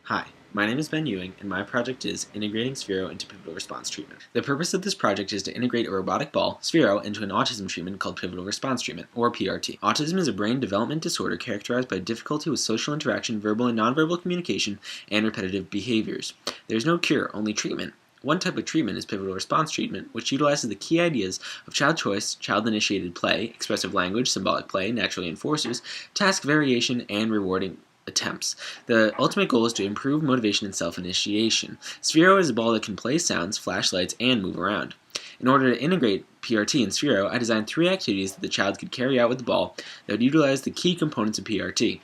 Hi, my name is Ben Ewing, and my project is integrating Sphero into pivotal response treatment. The purpose of this project is to integrate a robotic ball, Sphero, into an autism treatment called pivotal response treatment, or PRT. Autism is a brain development disorder characterized by difficulty with social interaction, verbal and nonverbal communication, and repetitive behaviors. There is no cure, only treatment. One type of treatment is pivotal response treatment, which utilizes the key ideas of child choice, child-initiated play, expressive language, symbolic play, natural enforcers, task variation, and rewarding attempts. The ultimate goal is to improve motivation and self-initiation. Sphero is a ball that can play sounds, flash lights, and move around. In order to integrate PRT and Sphero, I designed 3 activities that the child could carry out with the ball that would utilize the key components of PRT.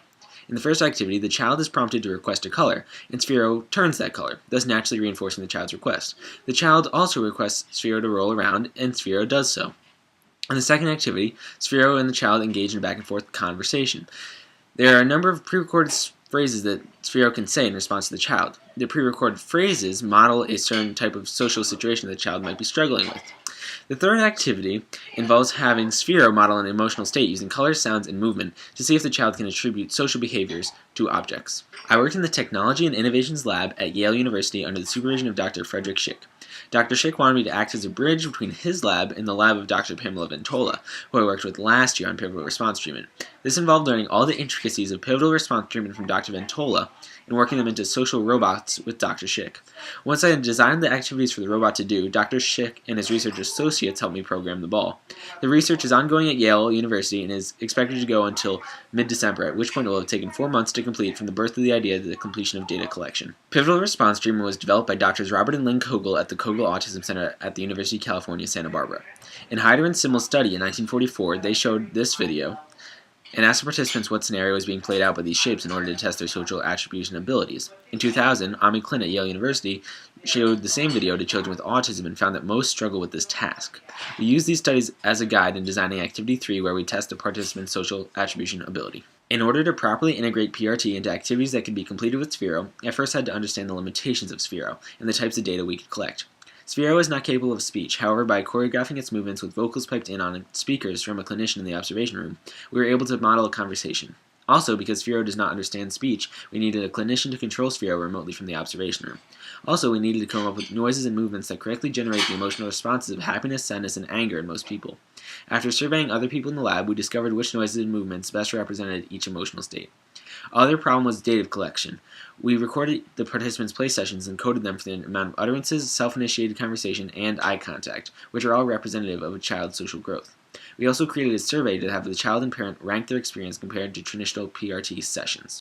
In the first activity, the child is prompted to request a color, and Sphero turns that color, thus naturally reinforcing the child's request. The child also requests Sphero to roll around, and Sphero does so. In the second activity, Sphero and the child engage in a back-and-forth conversation. There are a number of pre-recorded phrases that Sphero can say in response to the child. The pre-recorded phrases model a certain type of social situation that the child might be struggling with. The third activity involves having Sphero model an emotional state using colors, sounds, and movement to see if the child can attribute social behaviors to objects. I worked in the Technology and Innovations Lab at Yale University under the supervision of Dr. Frederick Schick. Dr. Schick wanted me to act as a bridge between his lab and the lab of Dr. Pamela Ventola, who I worked with last year on pivotal response treatment. This involved learning all the intricacies of pivotal response treatment from Dr. Ventola and working them into social robots with Dr. Schick. Once I had designed the activities for the robot to do, Dr. Schick and his research associates helped me program the ball. The research is ongoing at Yale University and is expected to go until mid-December, at which point it will have taken 4 months to complete from the birth of the idea to the completion of data collection. Pivotal response treatment was developed by Drs. Robert and Lynn Kogel at the Kogel Autism Center at the University of California, Santa Barbara. In Hyder and Simmel's study in 1944, they showed this video and asked the participants what scenario was being played out by these shapes in order to test their social attribution abilities. In 2000, Ami Klin at Yale University showed the same video to children with autism and found that most struggle with this task. We used these studies as a guide in designing Activity 3, where we test the participants' social attribution ability. In order to properly integrate PRT into activities that could be completed with Sphero, I first had to understand the limitations of Sphero and the types of data we could collect. Sphero is not capable of speech. However, by choreographing its movements with vocals piped in on speakers from a clinician in the observation room, we were able to model a conversation. Also, because Sphero does not understand speech, we needed a clinician to control Sphero remotely from the observation room. Also, we needed to come up with noises and movements that correctly generate the emotional responses of happiness, sadness, and anger in most people. After surveying other people in the lab, we discovered which noises and movements best represented each emotional state. Other problem was data collection. We recorded the participants' play sessions and coded them for the amount of utterances, self-initiated conversation, and eye contact, which are all representative of a child's social growth. We also created a survey to have the child and parent rank their experience compared to traditional PRT sessions.